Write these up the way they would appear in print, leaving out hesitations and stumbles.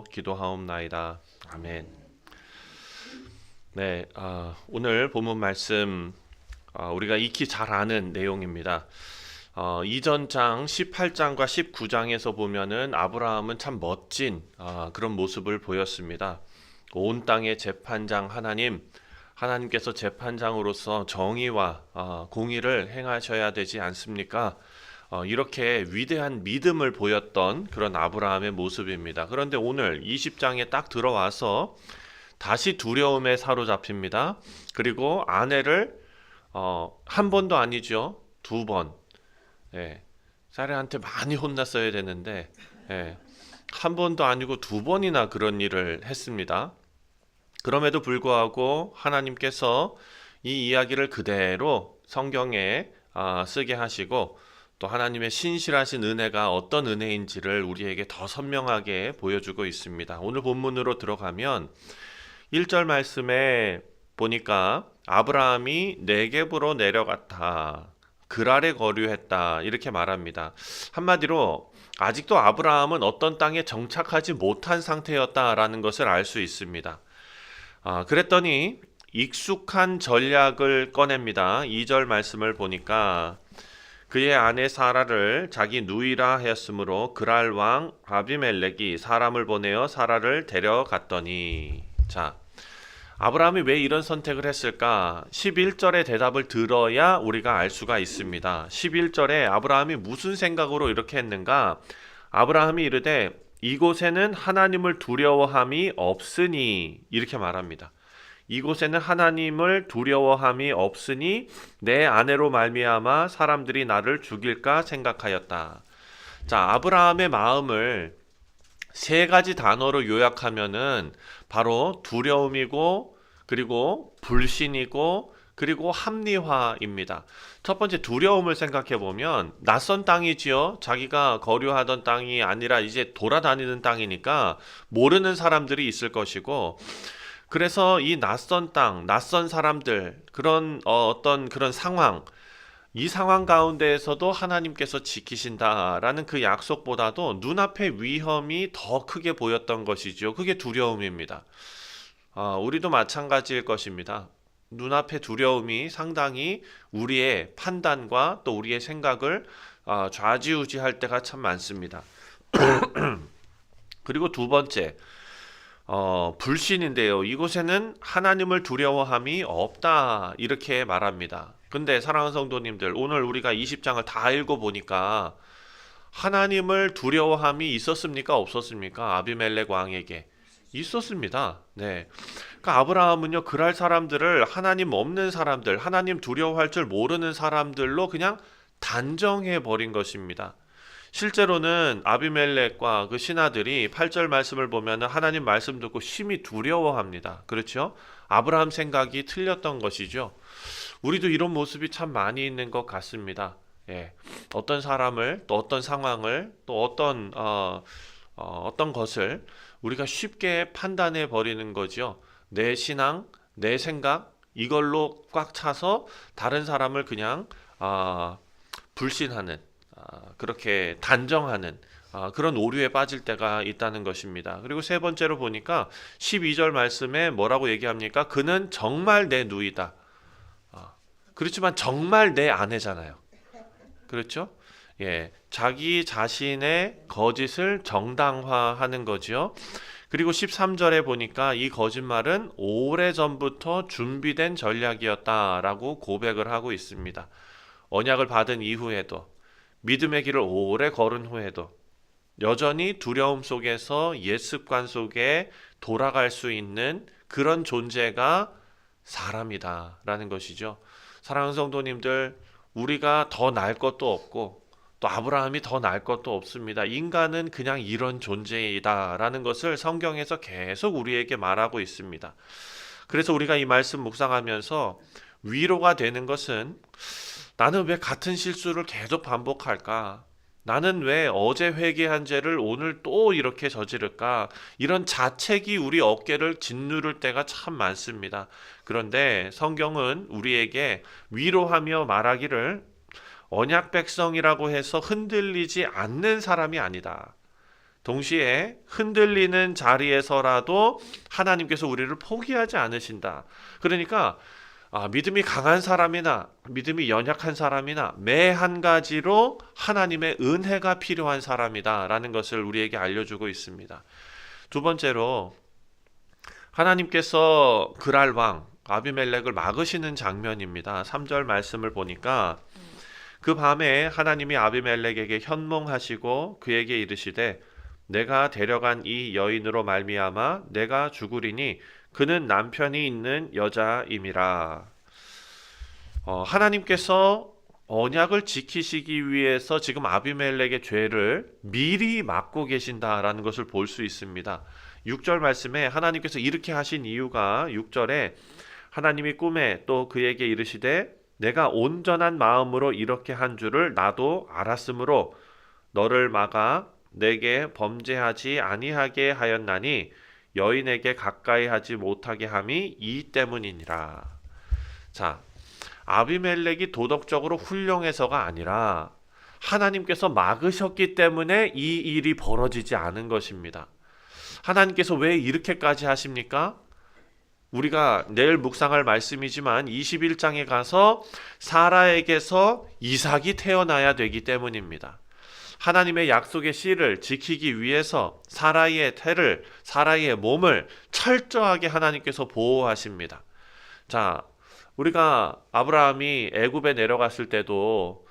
기도하옵나이다. 아멘. 네, 오늘 본문 말씀 우리가 익히 잘 아는 내용입니다. 이전 장 18장과 19장에서 보면은 아브라함은 참 멋진 그런 모습을 보였습니다. 온 땅의 재판장 하나님께서 재판장으로서 정의와 공의를 행하셔야 되지 않습니까? 이렇게 위대한 믿음을 보였던 그런 아브라함의 모습입니다. 그런데 오늘 20장에 딱 들어와서 다시 두려움에 사로잡힙니다. 그리고 아내를 한 번도 아니죠. 두 번. 예. 사례한테 많이 혼났어야 되는데 예. 한 번도 아니고 두 번이나 그런 일을 했습니다. 그럼에도 불구하고 하나님께서 이 이야기를 그대로 성경에 쓰게 하시고 또 하나님의 신실하신 은혜가 어떤 은혜인지를 우리에게 더 선명하게 보여주고 있습니다. 오늘 본문으로 들어가면 1절 말씀에 보니까 아브라함이 네겝으로 내려갔다. 그랄에 거류했다. 이렇게 말합니다. 한마디로 아직도 아브라함은 어떤 땅에 정착하지 못한 상태였다라는 것을 알 수 있습니다. 그랬더니 익숙한 전략을 꺼냅니다. 2절 말씀을 보니까 그의 아내 사라를 자기 누이라 하였으므로 그랄 왕 아비멜렉이 사람을 보내어 사라를 데려갔더니 자, 아브라함이 왜 이런 선택을 했을까? 11절의 대답을 들어야 우리가 알 수가 있습니다. 11절에 아브라함이 무슨 생각으로 이렇게 했는가? 아브라함이 이르되 이곳에는 하나님을 두려워함이 없으니 이렇게 말합니다. 이곳에는 하나님을 두려워함이 없으니 내 아내로 말미암아 사람들이 나를 죽일까 생각하였다. 자, 아브라함의 마음을 세 가지 단어로 요약하면은 바로 두려움이고 그리고 불신이고 그리고 합리화입니다. 첫 번째 두려움을 생각해 보면 낯선 땅이지요. 자기가 거류하던 땅이 아니라 이제 돌아다니는 땅이니까 모르는 사람들이 있을 것이고 그래서 이 낯선 땅, 낯선 사람들 그런 어떤 그런 상황 이 상황 가운데에서도 하나님께서 지키신다라는 그 약속보다도 눈앞의 위험이 더 크게 보였던 것이죠. 그게 두려움입니다. 우리도 마찬가지일 것입니다. 눈앞의 두려움이 상당히 우리의 판단과 또 우리의 생각을 좌지우지할 때가 참 많습니다. 그리고 두 번째, 불신인데요. 이곳에는 하나님을 두려워함이 없다 이렇게 말합니다. 근데 사랑하는 성도님들, 오늘 우리가 20장을 다 읽어보니까 하나님을 두려워함이 있었습니까? 없었습니까? 아비멜렉 왕에게 있었습니다. 네. 그러니까 아브라함은요, 그랄 사람들을 하나님 없는 사람들, 하나님 두려워할 줄 모르는 사람들로 그냥 단정해 버린 것입니다. 실제로는 아비멜렉과 그 신하들이 8절 말씀을 보면 하나님 말씀 듣고 심히 두려워합니다. 그렇죠? 아브라함 생각이 틀렸던 것이죠. 우리도 이런 모습이 참 많이 있는 것 같습니다. 예. 어떤 사람을 또 어떤 상황을 또 어떤 것을 우리가 쉽게 판단해 버리는 거죠. 내 신앙, 내 생각 이걸로 꽉 차서 다른 사람을 그냥 불신하는 그렇게 단정하는 그런 오류에 빠질 때가 있다는 것입니다. 그리고 세 번째로 보니까 12절 말씀에 뭐라고 얘기합니까? 그는 정말 내 누이다. 그렇지만 정말 내 아내잖아요. 그렇죠? 예, 자기 자신의 거짓을 정당화하는 거지요. 그리고 13절에 보니까 이 거짓말은 오래전부터 준비된 전략이었다라고 고백을 하고 있습니다. 언약을 받은 이후에도 믿음의 길을 오래 걸은 후에도 여전히 두려움 속에서 옛 습관 속에 돌아갈 수 있는 그런 존재가 사람이다라는 것이죠. 사랑하는 성도님들, 우리가 더 날 것도 없고 또 아브라함이 더 날 것도 없습니다. 인간은 그냥 이런 존재이다라는 것을 성경에서 계속 우리에게 말하고 있습니다. 그래서 우리가 이 말씀 묵상하면서 위로가 되는 것은 나는 왜 같은 실수를 계속 반복할까? 나는 왜 어제 회개한 죄를 오늘 또 이렇게 저지를까? 이런 자책이 우리 어깨를 짓누를 때가 참 많습니다. 그런데 성경은 우리에게 위로하며 말하기를 언약 백성이라고 해서 흔들리지 않는 사람이 아니다. 동시에 흔들리는 자리에서라도 하나님께서 우리를 포기하지 않으신다. 그러니까 믿음이 강한 사람이나 믿음이 연약한 사람이나 매 한 가지로 하나님의 은혜가 필요한 사람이다라는 것을 우리에게 알려주고 있습니다. 두 번째로 하나님께서 그랄 왕 아비멜렉을 막으시는 장면입니다. 3절 말씀을 보니까 그 밤에 하나님이 아비멜렉에게 현몽하시고 그에게 이르시되 내가 데려간 이 여인으로 말미암아 내가 죽으리니 그는 남편이 있는 여자임이라. 하나님께서 언약을 지키시기 위해서 지금 아비멜렉의 죄를 미리 막고 계신다라는 것을 볼 수 있습니다. 6절 말씀에 하나님께서 이렇게 하신 이유가 6절에 하나님이 꿈에 또 그에게 이르시되 내가 온전한 마음으로 이렇게 한 줄을 나도 알았으므로 너를 막아 내게 범죄하지 아니하게 하였나니 여인에게 가까이 하지 못하게 함이 이 때문이니라. 자, 아비멜렉이 도덕적으로 훌륭해서가 아니라 하나님께서 막으셨기 때문에 이 일이 벌어지지 않은 것입니다. 하나님께서 왜 이렇게까지 하십니까? 우리가 내일 묵상할 말씀이지만 21장에 가서 사라에게서 이삭이 태어나야 되기 때문입니다. 하나님의 약속의 씨를 지키기 위해서 사라의 태를, 사라의 몸을 철저하게 하나님께서 보호하십니다. 자, 우리가 아브라함이 애굽에 내려갔을 때도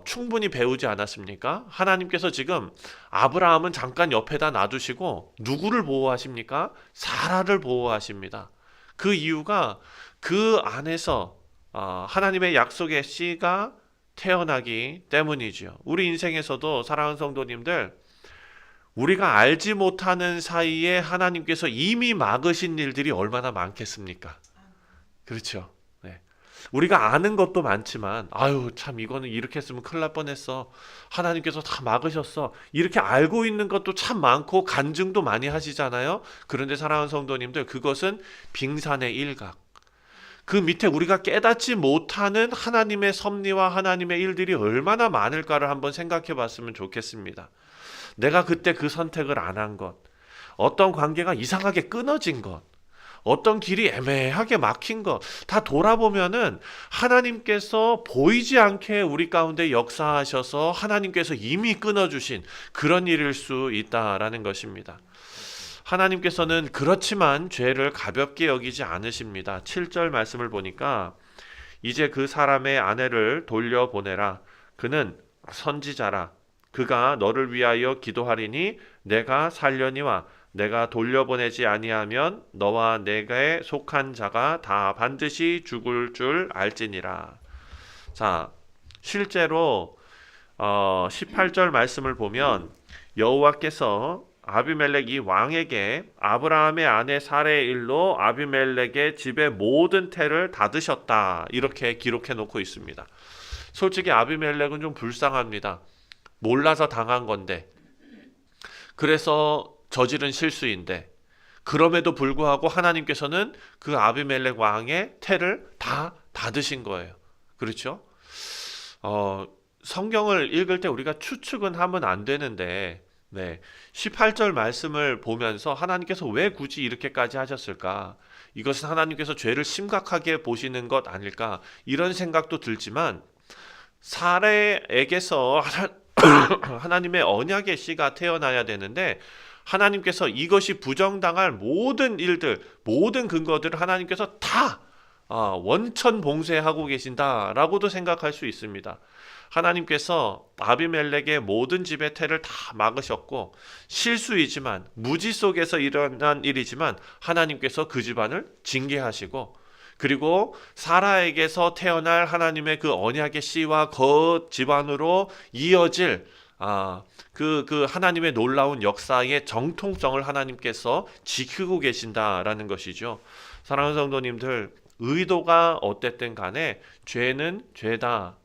충분히 배우지 않았습니까? 하나님께서 지금 아브라함은 잠깐 옆에다 놔두시고 누구를 보호하십니까? 사라를 보호하십니다. 그 이유가 그 안에서 하나님의 약속의 씨가 태어나기 때문이지요. 우리 인생에서도 사랑하는 성도님들, 우리가 알지 못하는 사이에 하나님께서 이미 막으신 일들이 얼마나 많겠습니까? 그렇죠. 네. 우리가 아는 것도 많지만 아유 참 이거는 이렇게 했으면 큰일 날 뻔했어. 하나님께서 다 막으셨어. 이렇게 알고 있는 것도 참 많고 간증도 많이 하시잖아요. 그런데 사랑하는 성도님들, 그것은 빙산의 일각. 그 밑에 우리가 깨닫지 못하는 하나님의 섭리와 하나님의 일들이 얼마나 많을까를 한번 생각해 봤으면 좋겠습니다. 내가 그때 그 선택을 안 한 것, 어떤 관계가 이상하게 끊어진 것, 어떤 길이 애매하게 막힌 것, 다 돌아보면은 하나님께서 보이지 않게 우리 가운데 역사하셔서 하나님께서 이미 끊어주신 그런 일일 수 있다라는 것입니다. 하나님께서는 그렇지만 죄를 가볍게 여기지 않으십니다. 7절 말씀을 보니까 이제 그 사람의 아내를 돌려보내라. 그는 선지자라. 그가 너를 위하여 기도하리니 내가 살려니와 내가 돌려보내지 아니하면 너와 내게 속한 자가 다 반드시 죽을 줄 알지니라. 자, 실제로 18절 말씀을 보면 여호와께서 아비멜렉 이 왕에게 아브라함의 아내 사레의 일로 아비멜렉의 집의 모든 태를 닫으셨다, 이렇게 기록해 놓고 있습니다. 솔직히 아비멜렉은 좀 불쌍합니다. 몰라서 당한 건데, 그래서 저지른 실수인데, 그럼에도 불구하고 하나님께서는 그 아비멜렉 왕의 태를 다 닫으신 거예요. 그렇죠? 성경을 읽을 때 우리가 추측은 하면 안 되는데, 18절 말씀을 보면서 하나님께서 왜 굳이 이렇게까지 하셨을까? 이것은 하나님께서 죄를 심각하게 보시는 것 아닐까? 이런 생각도 들지만, 사레에게서 하나님의 언약의 씨가 태어나야 되는데, 하나님께서 이것이 부정당할 모든 일들, 모든 근거들을 하나님께서 다 원천봉쇄하고 계신다라고도 생각할 수 있습니다. 하나님께서 아비멜렉의 모든 집의 태를 다 막으셨고, 실수이지만 무지 속에서 일어난 일이지만 하나님께서 그 집안을 징계하시고, 그리고 사라에게서 태어날 하나님의 그 언약의 씨와 그 집안으로 이어질 그 하나님의 놀라운 역사의 정통성을 하나님께서 지키고 계신다라는 것이죠. 사랑하는 성도님들, 의도가 어땠든 간에 죄는 죄다.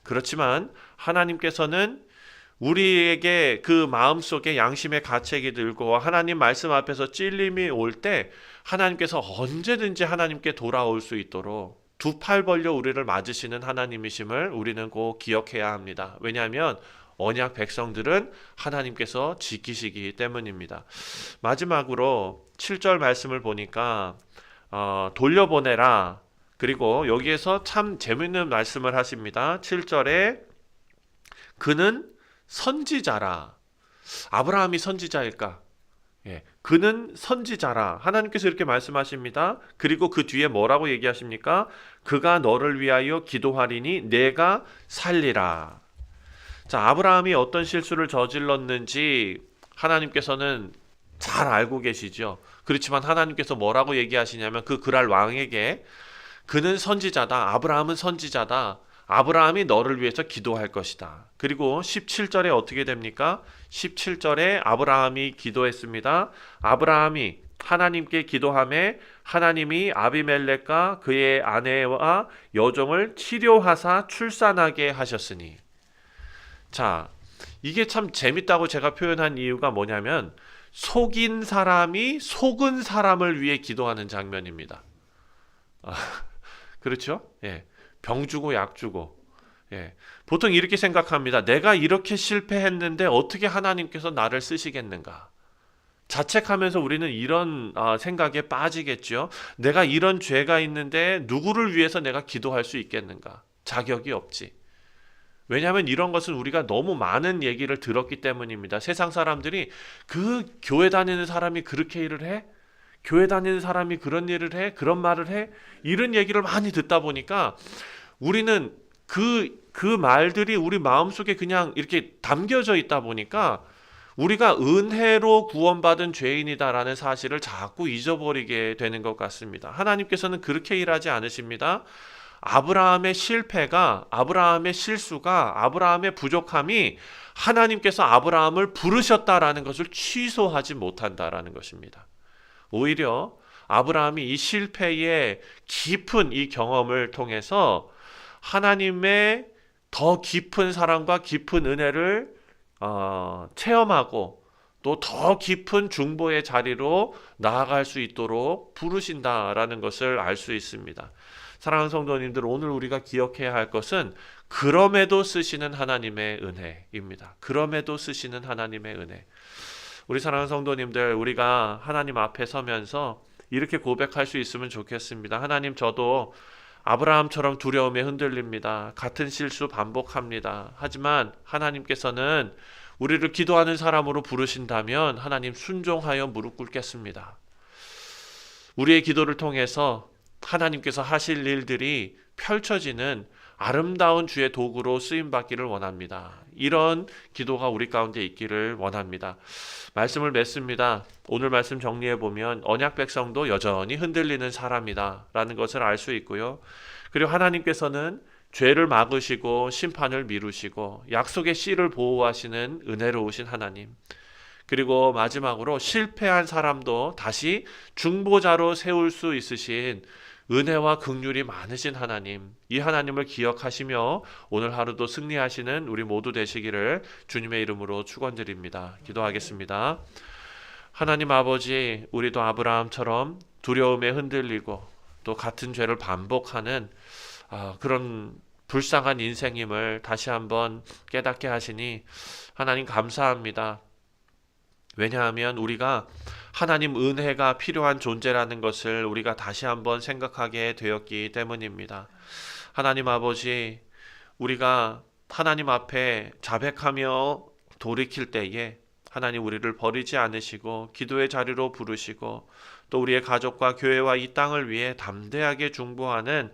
그렇지만 하나님께서는 우리에게 그 마음속에 양심의 가책이 들고 하나님 말씀 앞에서 찔림이 올 때 하나님께서 언제든지 하나님께 돌아올 수 있도록 두 팔 벌려 우리를 맞으시는 하나님이심을 우리는 꼭 기억해야 합니다. 왜냐하면 언약 백성들은 하나님께서 지키시기 때문입니다. 마지막으로 7절 말씀을 보니까 돌려보내라. 그리고 여기에서 참 재밌는 말씀을 하십니다. 7절에 그는 선지자라. 아브라함이 선지자일까? 예, 그는 선지자라. 하나님께서 이렇게 말씀하십니다. 그리고 그 뒤에 뭐라고 얘기하십니까? 그가 너를 위하여 기도하리니 내가 살리라. 자, 아브라함이 어떤 실수를 저질렀는지 하나님께서는 잘 알고 계시죠. 그렇지만 하나님께서 뭐라고 얘기하시냐면 그 그랄 왕에게 그는 선지자다. 아브라함은 선지자다. 아브라함이 너를 위해서 기도할 것이다. 그리고 17절에 어떻게 됩니까? 17절에 아브라함이 기도했습니다. 아브라함이 하나님께 기도하매 하나님이 아비멜렉과 그의 아내와 여종을 치료하사 출산하게 하셨으니. 자, 이게 참 재밌다고 제가 표현한 이유가 뭐냐면 속인 사람이 속은 사람을 위해 기도하는 장면입니다. 그렇죠? 예. 병 주고 약 주고. 예. 보통 이렇게 생각합니다. 내가 이렇게 실패했는데 어떻게 하나님께서 나를 쓰시겠는가? 자책하면서 우리는 이런 생각에 빠지겠죠. 내가 이런 죄가 있는데 누구를 위해서 내가 기도할 수 있겠는가? 자격이 없지. 왜냐하면 이런 것은 우리가 너무 많은 얘기를 들었기 때문입니다. 세상 사람들이 그 교회 다니는 사람이 그렇게 일을 해? 교회 다니는 사람이 그런 일을 해? 그런 말을 해? 이런 얘기를 많이 듣다 보니까 우리는 그 말들이 우리 마음속에 그냥 이렇게 담겨져 있다 보니까 우리가 은혜로 구원받은 죄인이다라는 사실을 자꾸 잊어버리게 되는 것 같습니다. 하나님께서는 그렇게 일하지 않으십니다. 아브라함의 실패가, 아브라함의 실수가, 아브라함의 부족함이 하나님께서 아브라함을 부르셨다라는 것을 취소하지 못한다라는 것입니다. 오히려 아브라함이 이 실패의 깊은 이 경험을 통해서 하나님의 더 깊은 사랑과 깊은 은혜를 체험하고 또 더 깊은 중보의 자리로 나아갈 수 있도록 부르신다라는 것을 알 수 있습니다. 사랑하는 성도님들, 오늘 우리가 기억해야 할 것은 그럼에도 쓰시는 하나님의 은혜입니다. 그럼에도 쓰시는 하나님의 은혜. 우리 사랑하는 성도님들, 우리가 하나님 앞에 서면서 이렇게 고백할 수 있으면 좋겠습니다. 하나님, 저도 아브라함처럼 두려움에 흔들립니다. 같은 실수 반복합니다. 하지만 하나님께서는 우리를 기도하는 사람으로 부르신다면 하나님 순종하여 무릎 꿇겠습니다. 우리의 기도를 통해서 하나님께서 하실 일들이 펼쳐지는 아름다운 주의 도구로 쓰임받기를 원합니다. 이런 기도가 우리 가운데 있기를 원합니다. 말씀을 맺습니다. 오늘 말씀 정리해보면 언약 백성도 여전히 흔들리는 사람이다 라는 것을 알 수 있고요. 그리고 하나님께서는 죄를 막으시고 심판을 미루시고 약속의 씨를 보호하시는 은혜로우신 하나님, 그리고 마지막으로 실패한 사람도 다시 중보자로 세울 수 있으신 은혜와 긍휼이 많으신 하나님, 이 하나님을 기억하시며 오늘 하루도 승리하시는 우리 모두 되시기를 주님의 이름으로 축원드립니다. 기도하겠습니다. 하나님 아버지, 우리도 아브라함처럼 두려움에 흔들리고 또 같은 죄를 반복하는 그런 불쌍한 인생임을 다시 한번 깨닫게 하시니 하나님 감사합니다. 왜냐하면 우리가 하나님 은혜가 필요한 존재라는 것을 우리가 다시 한번 생각하게 되었기 때문입니다. 하나님 아버지, 우리가 하나님 앞에 자백하며 돌이킬 때에 하나님 우리를 버리지 않으시고 기도의 자리로 부르시고 또 우리의 가족과 교회와 이 땅을 위해 담대하게 중보하는